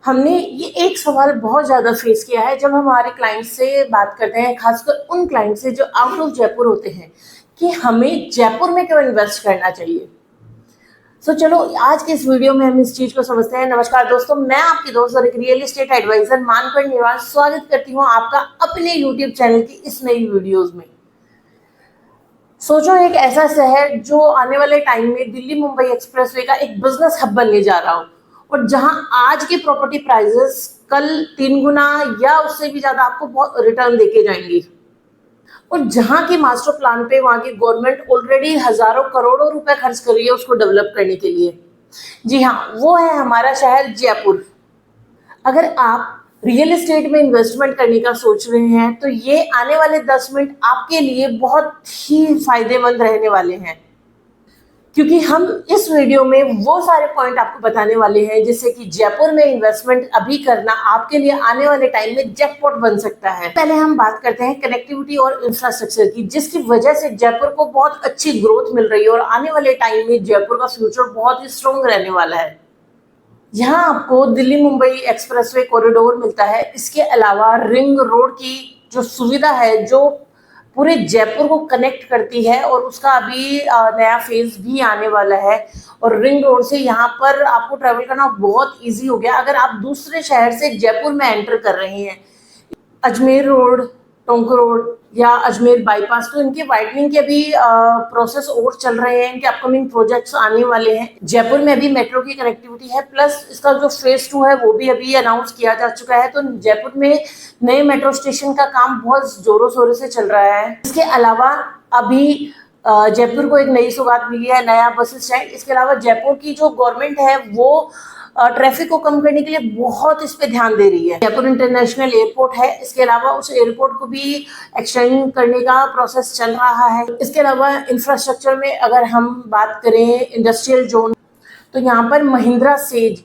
हमने ये एक सवाल बहुत ज़्यादा फेस किया है जब हमारे क्लाइंट से बात करते हैं, खासकर उन क्लाइंट से जो आउट ऑफ जयपुर होते हैं, कि हमें जयपुर में क्यों इन्वेस्ट करना चाहिए। चलो आज के इस वीडियो में हम इस चीज को समझते हैं। नमस्कार दोस्तों, मैं आपकी दोस्त और एक रियल एस्टेट एडवाइजर मानकर निवास स्वागत करती हूँ आपका अपने यूट्यूब चैनल की इस नई वीडियोज में। सोचो, एक ऐसा शहर जो आने वाले टाइम में दिल्ली मुंबई एक्सप्रेसवे का एक बिजनेस हब बनने जा रहा हो, और जहां आज के प्रॉपर्टी प्राइसेस कल 3 गुना या उससे भी ज्यादा आपको बहुत रिटर्न देके जाएंगी, और जहां के मास्टर प्लान पे वहां की गवर्नमेंट ऑलरेडी हजारों करोड़ों रुपए खर्च कर रही है उसको डेवलप करने के लिए। जी हाँ, वो है हमारा शहर जयपुर। अगर आप रियल एस्टेट में इन्वेस्टमेंट करने का सोच रहे हैं तो ये आने वाले 10 मिनट आपके लिए बहुत ही फायदेमंद रहने वाले हैं, क्योंकि हम इस वीडियो में वो सारे पॉइंट आपको बताने वाले हैं जिससे कि जयपुर में इन्वेस्टमेंट अभी करना आपके लिए आने वाले टाइम में जैकपॉट बन सकता है। पहले हम बात करते हैं कनेक्टिविटी और इंफ्रास्ट्रक्चर की, जिसकी वजह से जयपुर को बहुत अच्छी ग्रोथ मिल रही है और आने वाले टाइम में जयपुर का फ्यूचर बहुत ही स्ट्रॉन्ग रहने वाला है। यहाँ आपको दिल्ली मुंबई एक्सप्रेसवे कॉरिडोर मिलता है। इसके अलावा रिंग रोड की जो सुविधा है, जो पूरे जयपुर को कनेक्ट करती है, और उसका अभी नया फेज भी आने वाला है। और रिंग रोड से यहाँ पर आपको ट्रेवल करना बहुत इजी हो गया। अगर आप दूसरे शहर से जयपुर में एंटर कर रहे हैं, अजमेर रोड, टोंक रोड या अजमेर बाईपास, तो इनके वाइडनिंग के अभी प्रोसेस और चल रहे हैं। इनके अपकमिंग प्रोजेक्ट्स आने वाले हैं। जयपुर में अभी मेट्रो की कनेक्टिविटी है, प्लस इसका जो फेज 2 है वो भी अभी अनाउंस किया जा चुका है। तो जयपुर में नए मेट्रो स्टेशन का काम बहुत जोरों शोरों से चल रहा है। इसके अलावा अभी जयपुर को एक नई सौगात मिली है, नया बस स्टैंड। इसके अलावा जयपुर की जो गवर्नमेंट है वो ट्रैफिक को कम करने के लिए बहुत इस पे ध्यान दे रही है। जयपुर इंटरनेशनल एयरपोर्ट है, इसके अलावा उस एयरपोर्ट को भी एक्सटेंड करने का प्रोसेस चल रहा है। इसके अलावा इंफ्रास्ट्रक्चर में अगर हम बात करें इंडस्ट्रियल जोन, तो यहाँ पर महिंद्रा सेज,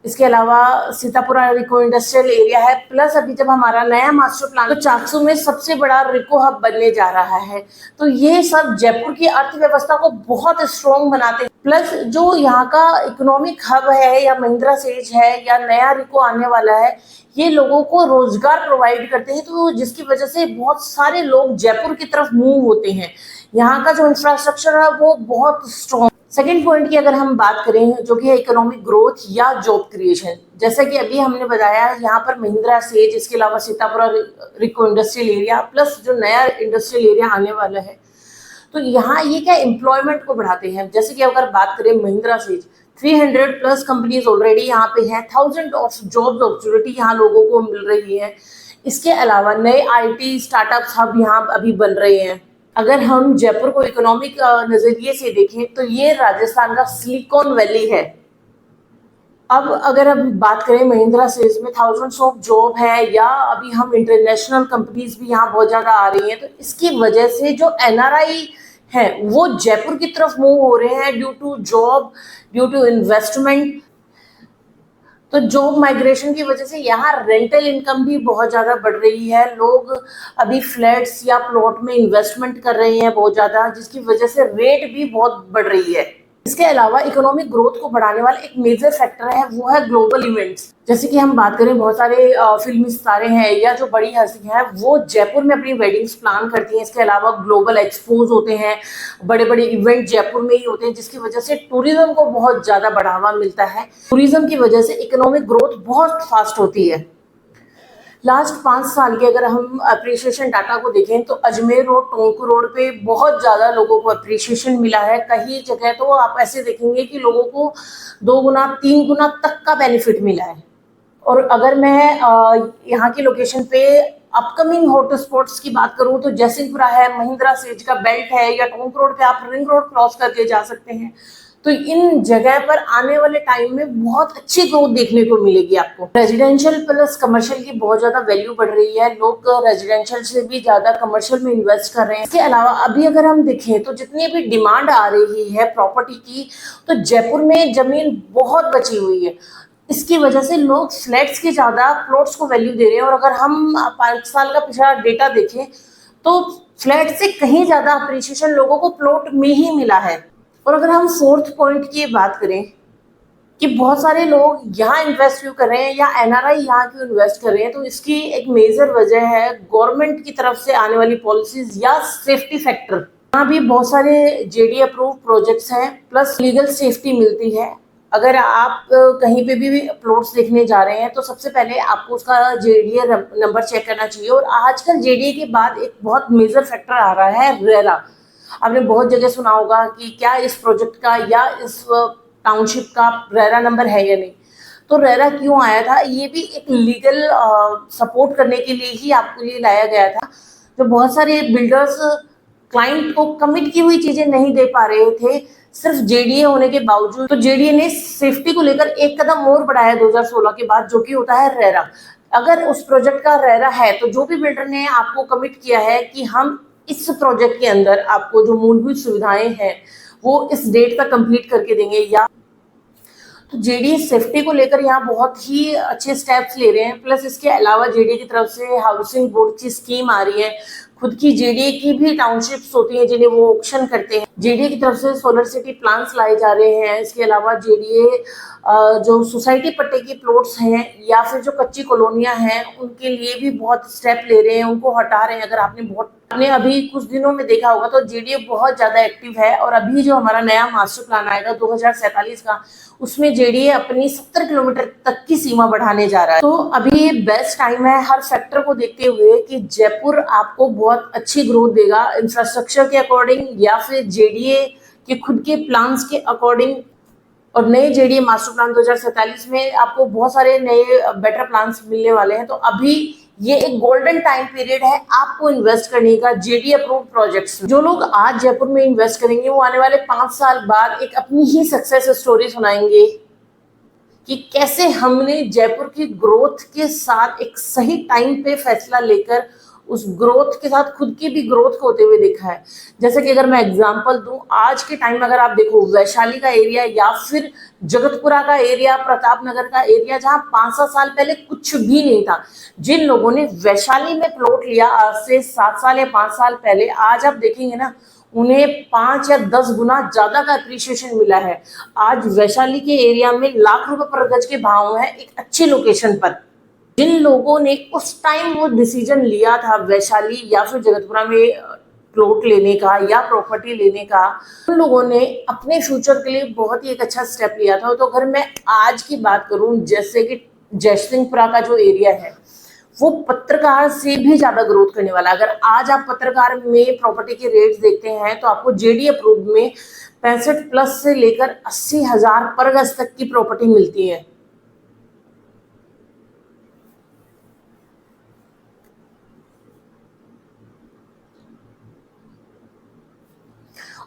इसके अलावा सीतापुरा रिको इंडस्ट्रियल एरिया है। प्लस अभी जब हमारा नया मास्टर प्लान, तो चाकसू में सबसे बड़ा रिको हब बनने जा रहा है। तो ये सब जयपुर की अर्थव्यवस्था को बहुत स्ट्रॉन्ग बनाते हैं। प्लस जो यहाँ का इकोनॉमिक हब है, या महिंद्रा सेज है, या नया रिको आने वाला है, ये लोगों को रोजगार प्रोवाइड करते हैं, तो जिसकी वजह से बहुत सारे लोग जयपुर की तरफ मूव होते हैं। यहाँ का जो इंफ्रास्ट्रक्चर है वो बहुत स्ट्रॉन्ग। सेकेंड पॉइंट की अगर हम बात करें, जो कि है इकोनॉमिक ग्रोथ या जॉब क्रिएशन, जैसा कि अभी हमने बताया, यहाँ पर महिंद्रा सेज, इसके अलावा सीतापुरा रिको इंडस्ट्रियल एरिया, प्लस जो नया इंडस्ट्रियल एरिया आने वाला है, तो यहाँ ये क्या एम्प्लॉयमेंट को बढ़ाते हैं। जैसे कि अगर बात करें Mahindra says, 300 plus companies already यहाँ पे हैं, 1000 ऑफ जॉब अपॉर्चुनिटी यहाँ लोगों को मिल रही है। इसके अलावा नए IT स्टार्टअप्स हब यहाँ अभी बन रहे हैं। अगर हम जयपुर को इकोनॉमिक नजरिए से देखें तो ये राजस्थान का सिलिकॉन वैली है। अब अगर हम बात करें महिंद्रा सेज में थाउजेंड्स ऑफ जॉब है, या अभी हम इंटरनेशनल कंपनीज भी यहाँ बहुत ज्यादा आ रही हैं, तो इसकी वजह से जो NRI है वो जयपुर की तरफ मूव हो रहे हैं, due to job, due to investment. तो जॉब माइग्रेशन की वजह से यहाँ रेंटल इनकम भी बहुत ज्यादा बढ़ रही है। लोग अभी फ्लैट्स या प्लॉट में इन्वेस्टमेंट कर रहे हैं बहुत ज्यादा, जिसकी वजह से रेट भी बहुत बढ़ रही है। इसके अलावा इकोनॉमिक ग्रोथ को बढ़ाने वाला एक मेजर फैक्टर है, वो है ग्लोबल इवेंट्स। जैसे कि हम बात करें, बहुत सारे फिल्मी सितारे हैं या जो बड़ी हस्ती हैं वो जयपुर में अपनी वेडिंग्स प्लान करती हैं। इसके अलावा ग्लोबल एक्सपोज होते हैं, बड़े बड़े इवेंट जयपुर में ही होते हैं, जिसकी वजह से टूरिज्म को बहुत ज्यादा बढ़ावा मिलता है। टूरिज्म की वजह से इकोनॉमिक ग्रोथ बहुत फास्ट होती है। लास्ट 5 साल के अगर हम अप्रिसिएशन डाटा को देखें, तो अजमेर रोड, टोंक रोड पे बहुत ज्यादा लोगों को अप्रिसिएशन मिला है। कई जगह तो आप ऐसे देखेंगे कि लोगों को 2 गुना 3 गुना तक का बेनिफिट मिला है। और अगर मैं यहाँ की लोकेशन पे अपकमिंग हॉट स्पॉट्स की बात करूँ, तो जयसिंहपुरा है, महिंद्रा सेज का बेल्ट है, या टोंक रोड पे आप रिंग रोड क्रॉस करके जा सकते हैं। तो इन जगह पर आने वाले टाइम में बहुत अच्छी ग्रोथ देखने को मिलेगी आपको। रेजिडेंशियल प्लस कमर्शियल की बहुत ज्यादा वैल्यू बढ़ रही है। लोग रेजिडेंशियल से भी ज्यादा कमर्शियल में इन्वेस्ट कर रहे हैं। इसके अलावा अभी अगर हम देखें तो जितनी भी डिमांड आ रही है प्रॉपर्टी की, तो जयपुर में जमीन बहुत बची हुई है। इसकी वजह से लोग फ्लैट्स की ज्यादा प्लॉट्स को वैल्यू दे रहे हैं। और अगर हम 5 साल का पिछला डेटा देखें तो फ्लैट से कहीं ज्यादा अप्रिसिएशन लोगों को प्लॉट में ही मिला है। और अगर हम फोर्थ पॉइंट की बात करें, कि बहुत सारे लोग यहाँ इन्वेस्ट क्यों कर रहे हैं या एनआरआई यहाँ क्यों इन्वेस्ट कर रहे हैं, तो इसकी एक मेजर वजह है गवर्नमेंट की तरफ से आने वाली पॉलिसीज या सेफ्टी फैक्टर। यहाँ भी बहुत सारे जेडी अप्रूव प्रोजेक्ट्स हैं, प्लस लीगल सेफ्टी मिलती है। अगर आप कहीं पे भी प्लॉट्स देखने जा रहे हैं तो सबसे पहले आपको उसका जेडीए नंबर चेक करना चाहिए। और आजकल जेडीए के बाद एक बहुत मेजर फैक्टर आ रहा है रेरा। आपने बहुत जगह सुना होगा कि क्या इस प्रोजेक्ट का या इस टाउनशिप का रेरा नंबर है या नहीं। तो रेरा क्यों आया था, ये भी एक लीगल सपोर्ट करने के लिए ही आपके लिए लाया गया था। जो बहुत सारे बिल्डर्स क्लाइंट को कमिट की हुई चीजें नहीं दे पा रहे थे सिर्फ जेडीए होने के बावजूद, तो जेडीए ने सेफ्टी को लेकर एक कदम और बढ़ाया 2016 के बाद, जो कि होता है रेरा। अगर उस प्रोजेक्ट का रेरा है तो जो भी बिल्डर ने आपको कमिट किया है कि हम इस प्रोजेक्ट के अंदर आपको जो मूलभूत सुविधाएं हैं वो इस डेट तक कंप्लीट करके देंगे, या तो जेडीए सेफ्टी को लेकर यहाँ बहुत ही अच्छे स्टेप्स ले रहे हैं। प्लस इसके अलावा जेडीए की तरफ से हाउसिंग बोर्ड की स्कीम आ रही है, खुद की जेडीए की भी टाउनशिप्स होती हैं जिन्हें वो ऑक्शन करते हैं। जेडीए की तरफ से सोलर सिटी प्लान्स लाए जा रहे हैं। इसके अलावा जेडीए जो सोसाइटी पट्टे की प्लॉट्स हैं या फिर जो कच्ची कॉलोनियां हैं उनके लिए भी बहुत स्टेप ले रहे हैं, उनको हटा रहे हैं। अगर आपने अभी कुछ दिनों में देखा होगा तो जेडीए बहुत ज्यादा एक्टिव है। और अभी जो हमारा नया मास्टर प्लान आएगा 2047 का, उसमें जेडीए अपनी 70 किलोमीटर तक की सीमा बढ़ाने जा रहा है। तो अभी ये बेस्ट टाइम है हर सेक्टर को देखते हुए कि जयपुर आपको बहुत अच्छी ग्रोथ देगा इंफ्रास्ट्रक्चर के अकॉर्डिंग या फिर जेडीए के खुद के प्लान्स के अकॉर्डिंग। और नए जेडीए मास्टर प्लान 2047 में आपको बहुत सारे नए बेटर प्लान्स मिलने वाले हैं। तो अभी ये एक गोल्डन टाइम पीरियड है आपको इन्वेस्ट करने का जेडीए अप्रूव प्रोजेक्ट्स। जो लोग आज जयपुर में इन्वेस्ट करेंगे वो आने वाले 5 साल बाद एक अपनी ही सक्सेस स्टोरी सुनाएंगे कि कैसे हमने जयपुर की ग्रोथ के साथ एक सही टाइम पे फैसला लेकर उस ग्रोथ के साथ खुद की भी ग्रोथ को होते हुए देखा है। जैसे कि अगर मैं एग्जांपल दूं, आज के टाइम में अगर आप देखो वैशाली का एरिया या फिर जगतपुरा का एरिया, प्रताप नगर का एरिया, जहां 5-7 साल पहले कुछ भी नहीं था, जिन लोगों ने वैशाली में प्लॉट लिया आज से 7 साल या 5 साल पहले, आज आप देखेंगे ना उन्हें 5 या 10 गुना ज्यादा का अप्रिसिएशन मिला है। आज वैशाली के एरिया में लाख रुपए पर गज के भाव है एक अच्छी लोकेशन पर। जिन लोगों ने उस टाइम वो डिसीजन लिया था वैशाली या फिर जगतपुरा में प्लॉट लेने का या प्रॉपर्टी लेने का, उन लोगों ने अपने फ्यूचर के लिए बहुत ही एक अच्छा स्टेप लिया था। तो अगर मैं आज की बात करूं, जैसे कि जयसिंहपुरा का जो एरिया है वो पत्रकार से भी ज्यादा ग्रोथ करने वाला। अगर आज आप पत्रकार में प्रॉपर्टी के रेट्स देखते हैं तो आपको जेडी अप्रूव में 65+ से लेकर 80,000 पर गज तक की प्रॉपर्टी मिलती है।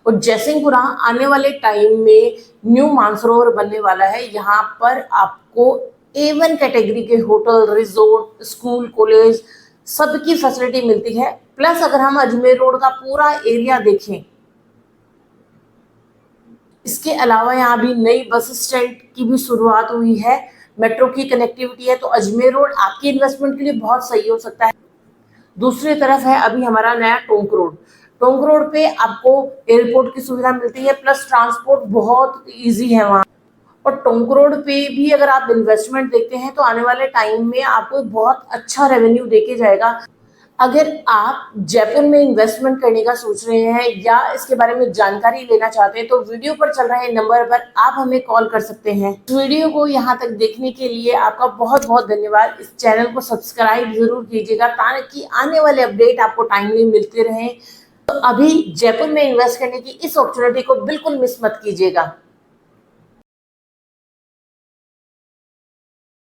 और जयसिंहपुरा आने वाले टाइम में न्यू मानसरोवर बनने वाला है। यहाँ पर आपको A1 कैटेगरी के होटल, रिजोर्ट, स्कूल, कॉलेज सबकी फैसिलिटी मिलती है। प्लस अगर हम अजमेर रोड का पूरा एरिया देखें, इसके अलावा यहाँ भी नई बस स्टैंड की भी शुरुआत हुई है, मेट्रो की कनेक्टिविटी है। तो अजमेर रोड आपकी इन्वेस्टमेंट के लिए बहुत सही हो सकता है। दूसरी तरफ है अभी हमारा नया टोंक रोड। टोंक रोड पे आपको एयरपोर्ट की सुविधा मिलती है, प्लस ट्रांसपोर्ट बहुत इजी है वहाँ। और टोंक रोड पे भी अगर आप इन्वेस्टमेंट देखते हैं तो आने वाले टाइम में आपको बहुत अच्छा रेवेन्यू देके जाएगा। अगर आप जयपुर में इन्वेस्टमेंट करने का सोच रहे हैं या इसके बारे में जानकारी लेना चाहते हैं तो वीडियो पर चल रहे नंबर पर आप हमें कॉल कर सकते हैं। वीडियो को यहाँ तक देखने के लिए आपका बहुत बहुत धन्यवाद। इस चैनल को सब्सक्राइब जरूर कीजिएगा ताकि आने वाले अपडेट आपको टाइमली मिलते रहें। तो अभी जयपुर में इन्वेस्ट करने की इस अपॉर्चुनिटी को बिल्कुल मिस मत कीजिएगा।